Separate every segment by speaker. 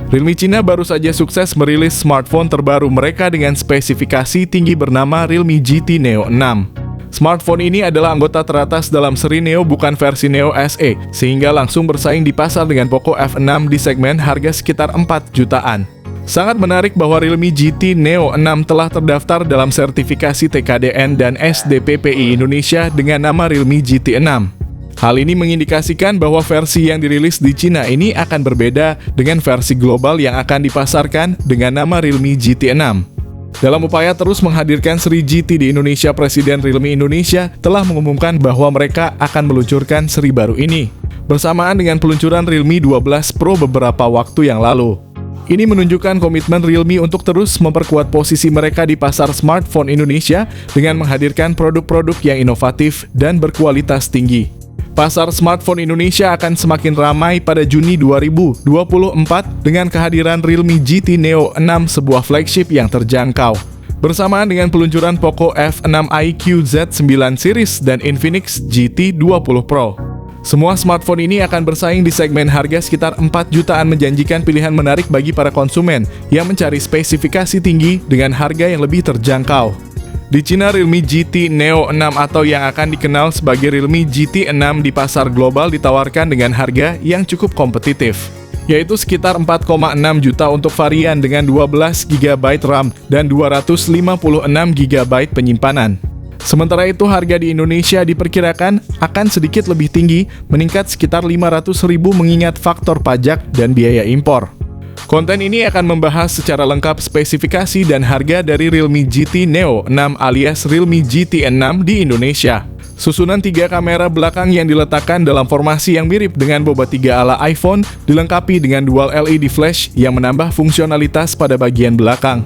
Speaker 1: Realme Cina baru saja sukses merilis smartphone terbaru mereka dengan spesifikasi tinggi bernama Realme GT Neo 6. Smartphone ini adalah anggota teratas dalam seri Neo bukan versi Neo SE, sehingga langsung bersaing di pasar dengan Poco F6 di segmen harga sekitar 4 jutaan. Sangat menarik bahwa Realme GT Neo 6 telah terdaftar dalam sertifikasi TKDN dan SDPPI Indonesia dengan nama Realme GT 6. Hal ini mengindikasikan bahwa versi yang dirilis di Cina ini akan berbeda dengan versi global yang akan dipasarkan dengan nama Realme GT 6. Dalam upaya terus menghadirkan seri GT di Indonesia, Presiden Realme Indonesia telah mengumumkan bahwa mereka akan meluncurkan seri baru ini, bersamaan dengan peluncuran Realme 12 Pro beberapa waktu yang lalu. Ini menunjukkan komitmen Realme untuk terus memperkuat posisi mereka di pasar smartphone Indonesia dengan menghadirkan produk-produk yang inovatif dan berkualitas tinggi. Pasar smartphone Indonesia akan semakin ramai pada Juni 2024 dengan kehadiran Realme GT Neo 6, sebuah flagship yang terjangkau. Bersamaan dengan peluncuran Poco F6 iQ Z9 series dan Infinix GT 20 Pro. Semua smartphone ini akan bersaing di segmen harga sekitar 4 jutaan, menjanjikan pilihan menarik bagi para konsumen yang mencari spesifikasi tinggi dengan harga yang lebih terjangkau. Di Cina, Realme GT Neo 6 atau yang akan dikenal sebagai Realme GT 6 di pasar global ditawarkan dengan harga yang cukup kompetitif, yaitu sekitar 4,6 juta untuk varian dengan 12 GB RAM dan 256 GB penyimpanan. Sementara itu, harga di Indonesia diperkirakan akan sedikit lebih tinggi, meningkat sekitar 500.000 mengingat faktor pajak dan biaya impor. Konten ini akan membahas secara lengkap spesifikasi dan harga dari Realme GT Neo 6 alias Realme GT 6 di Indonesia. Susunan 3 kamera belakang yang diletakkan dalam formasi yang mirip dengan boba 3 ala iPhone, dilengkapi dengan dual LED flash yang menambah fungsionalitas pada bagian belakang.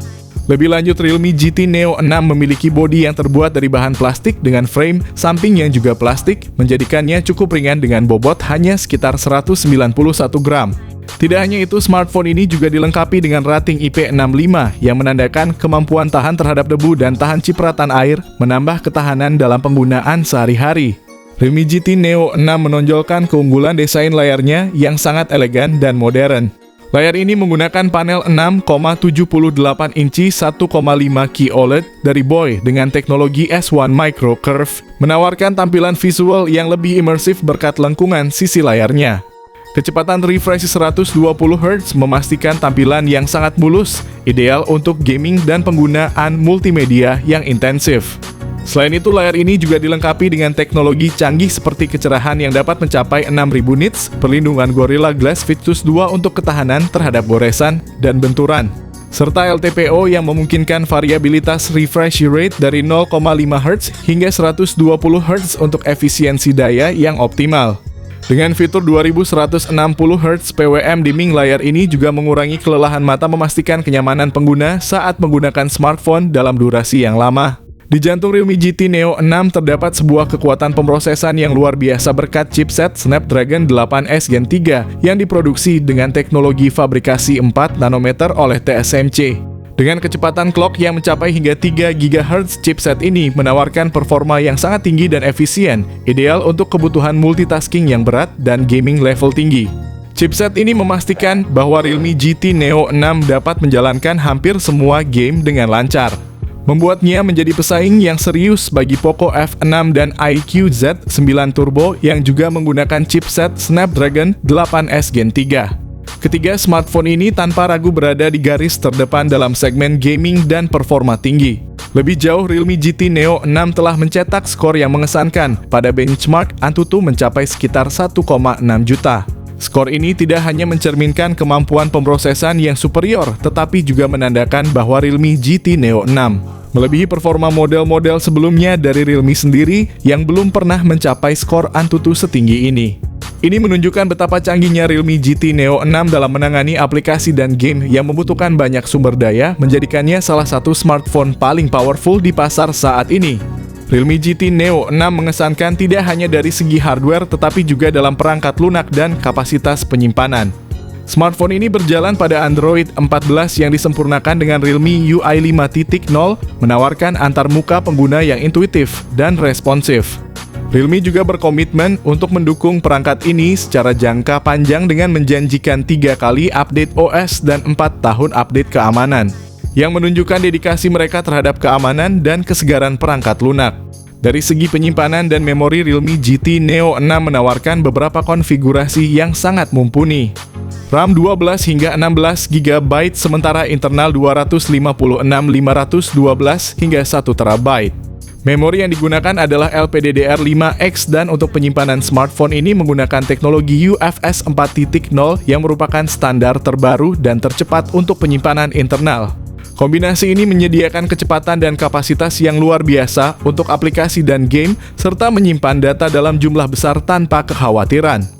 Speaker 1: Lebih lanjut, Realme GT Neo 6 memiliki bodi yang terbuat dari bahan plastik dengan frame samping yang juga plastik, menjadikannya cukup ringan dengan bobot hanya sekitar 191 gram. Tidak hanya itu, smartphone ini juga dilengkapi dengan rating IP65 yang menandakan kemampuan tahan terhadap debu dan tahan cipratan air, menambah ketahanan dalam penggunaan sehari-hari. Realme GT Neo 6 menonjolkan keunggulan desain layarnya yang sangat elegan dan modern. Layar ini menggunakan panel 6,78 inci 1,5 QLED dari BOI dengan teknologi S1 Micro Curve, menawarkan tampilan visual yang lebih imersif berkat lengkungan sisi layarnya. Kecepatan refresh 120 Hz memastikan tampilan yang sangat mulus, ideal untuk gaming dan penggunaan multimedia yang intensif. Selain itu, layar ini juga dilengkapi dengan teknologi canggih seperti kecerahan yang dapat mencapai 6000 nits, perlindungan Gorilla Glass Victus 2 untuk ketahanan terhadap goresan dan benturan, serta LTPO yang memungkinkan variabilitas refresh rate dari 0,5 Hz hingga 120 Hz untuk efisiensi daya yang optimal. Dengan fitur 2160 Hz PWM dimming, layar ini juga mengurangi kelelahan mata, memastikan kenyamanan pengguna saat menggunakan smartphone dalam durasi yang lama. Di jantung Realme GT Neo 6 terdapat sebuah kekuatan pemrosesan yang luar biasa berkat chipset Snapdragon 8S Gen 3 yang diproduksi dengan teknologi fabrikasi 4 nanometer oleh TSMC. Dengan kecepatan clock yang mencapai hingga 3 GHz, chipset ini menawarkan performa yang sangat tinggi dan efisien, ideal untuk kebutuhan multitasking yang berat dan gaming level tinggi. Chipset ini memastikan bahwa Realme GT Neo 6 dapat menjalankan hampir semua game dengan lancar, membuatnya menjadi pesaing yang serius bagi Poco F6 dan iQ Z9 Turbo yang juga menggunakan chipset Snapdragon 8S Gen 3. Ketiga smartphone ini tanpa ragu berada di garis terdepan dalam segmen gaming dan performa tinggi. Lebih jauh, Realme GT Neo 6 telah mencetak skor yang mengesankan pada benchmark Antutu mencapai sekitar 1,6 juta. Skor ini tidak hanya mencerminkan kemampuan pemrosesan yang superior, tetapi juga menandakan bahwa Realme GT Neo 6 melebihi performa model-model sebelumnya dari Realme sendiri yang belum pernah mencapai skor Antutu setinggi ini. Ini menunjukkan betapa canggihnya Realme GT Neo 6 dalam menangani aplikasi dan game yang membutuhkan banyak sumber daya, menjadikannya salah satu smartphone paling powerful di pasar saat ini. Realme GT Neo 6 mengesankan tidak hanya dari segi hardware, tetapi juga dalam perangkat lunak dan kapasitas penyimpanan. Smartphone ini berjalan pada Android 14 yang disempurnakan dengan Realme UI 5.0, menawarkan antarmuka pengguna yang intuitif dan responsif. Realme juga berkomitmen untuk mendukung perangkat ini secara jangka panjang dengan menjanjikan 3 kali update OS dan 4 tahun update keamanan, yang menunjukkan dedikasi mereka terhadap keamanan dan kesegaran perangkat lunak. Dari segi penyimpanan dan memori, Realme GT Neo 6 menawarkan beberapa konfigurasi yang sangat mumpuni. RAM 12 hingga 16 GB, sementara internal 256, 512 hingga 1 TB. Memori yang digunakan adalah LPDDR5X dan untuk penyimpanan smartphone ini menggunakan teknologi UFS 4.0 yang merupakan standar terbaru dan tercepat untuk penyimpanan internal. Kombinasi ini menyediakan kecepatan dan kapasitas yang luar biasa untuk aplikasi dan game, serta menyimpan data dalam jumlah besar tanpa kekhawatiran.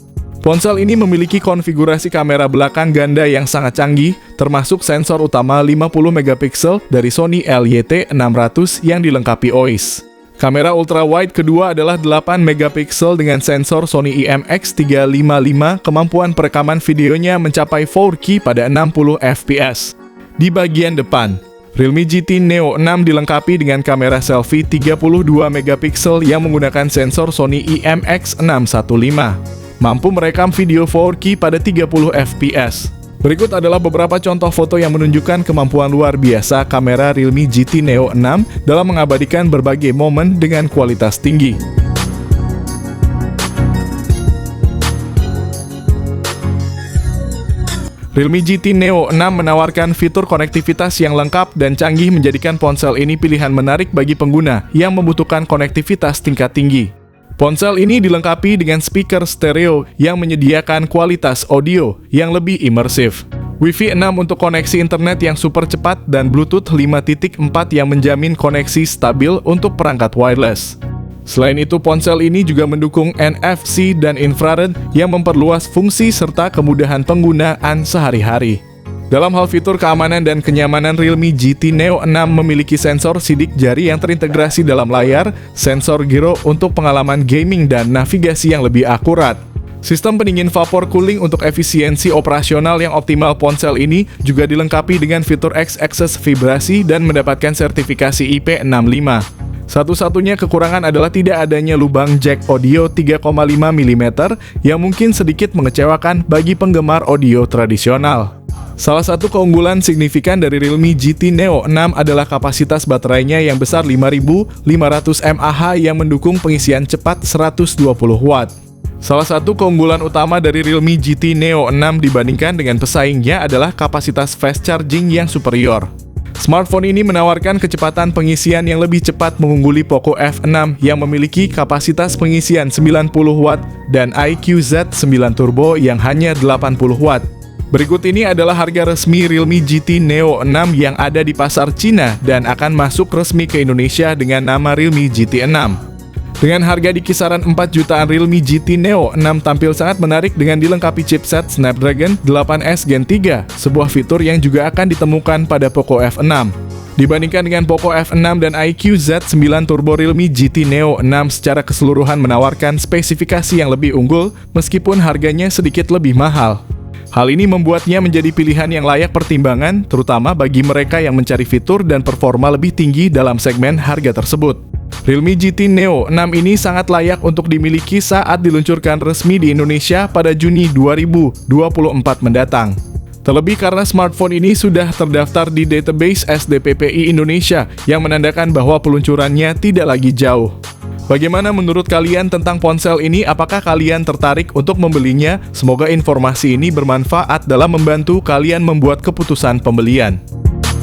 Speaker 1: Ponsel ini memiliki konfigurasi kamera belakang ganda yang sangat canggih, termasuk sensor utama 50 megapiksel dari Sony LYT600 yang dilengkapi OIS. Kamera ultrawide kedua adalah 8 megapiksel dengan sensor Sony IMX355, kemampuan perekaman videonya mencapai 4K pada 60 fps. Di bagian depan, Realme GT Neo 6 dilengkapi dengan kamera selfie 32 megapiksel yang menggunakan sensor Sony IMX615. Mampu merekam video 4K pada 30 fps. Berikut adalah beberapa contoh foto yang menunjukkan kemampuan luar biasa kamera Realme GT Neo 6 dalam mengabadikan berbagai momen dengan kualitas tinggi. Realme GT Neo 6 menawarkan fitur konektivitas yang lengkap dan canggih, menjadikan ponsel ini pilihan menarik bagi pengguna yang membutuhkan konektivitas tingkat tinggi. Ponsel ini dilengkapi dengan speaker stereo yang menyediakan kualitas audio yang lebih imersif, Wi-Fi 6 untuk koneksi internet yang super cepat, dan Bluetooth 5.4 yang menjamin koneksi stabil untuk perangkat wireless. Selain itu, ponsel ini juga mendukung NFC dan infrared yang memperluas fungsi serta kemudahan penggunaan sehari-hari. Dalam hal fitur keamanan dan kenyamanan, Realme GT Neo 6 memiliki sensor sidik jari yang terintegrasi dalam layar, sensor gyro untuk pengalaman gaming, dan navigasi yang lebih akurat. Sistem pendingin vapor cooling untuk efisiensi operasional yang optimal. Ponsel ini juga dilengkapi dengan fitur X-Access vibrasi dan mendapatkan sertifikasi IP65. Satu-satunya kekurangan adalah tidak adanya lubang jack audio 3,5 mm yang mungkin sedikit mengecewakan bagi penggemar audio tradisional. Salah satu keunggulan signifikan dari Realme GT Neo 6 adalah kapasitas baterainya yang besar 5500 mAh yang mendukung pengisian cepat 120 Watt. Salah satu keunggulan utama dari Realme GT Neo 6 dibandingkan dengan pesaingnya adalah kapasitas fast charging yang superior. Smartphone ini menawarkan kecepatan pengisian yang lebih cepat, mengungguli Poco F6 yang memiliki kapasitas pengisian 90 Watt dan iQOO Z9 Turbo yang hanya 80 Watt. Berikut ini adalah harga resmi Realme GT Neo 6 yang ada di pasar Cina dan akan masuk resmi ke Indonesia dengan nama Realme GT 6. Dengan harga di kisaran 4 jutaan, Realme GT Neo 6 tampil sangat menarik dengan dilengkapi chipset Snapdragon 8S Gen 3, sebuah fitur yang juga akan ditemukan pada Poco F6. Dibandingkan dengan Poco F6 dan iQOO Z9 Turbo, Realme GT Neo 6 secara keseluruhan menawarkan spesifikasi yang lebih unggul meskipun harganya sedikit lebih mahal. Hal ini membuatnya menjadi pilihan yang layak pertimbangan, terutama bagi mereka yang mencari fitur dan performa lebih tinggi dalam segmen harga tersebut. Realme GT Neo 6 ini sangat layak untuk dimiliki saat diluncurkan resmi di Indonesia pada Juni 2024 mendatang. Terlebih karena smartphone ini sudah terdaftar di database SDPPI Indonesia yang menandakan bahwa peluncurannya tidak lagi jauh. Bagaimana menurut kalian tentang ponsel ini? Apakah kalian tertarik untuk membelinya? Semoga informasi ini bermanfaat dalam membantu kalian membuat keputusan pembelian.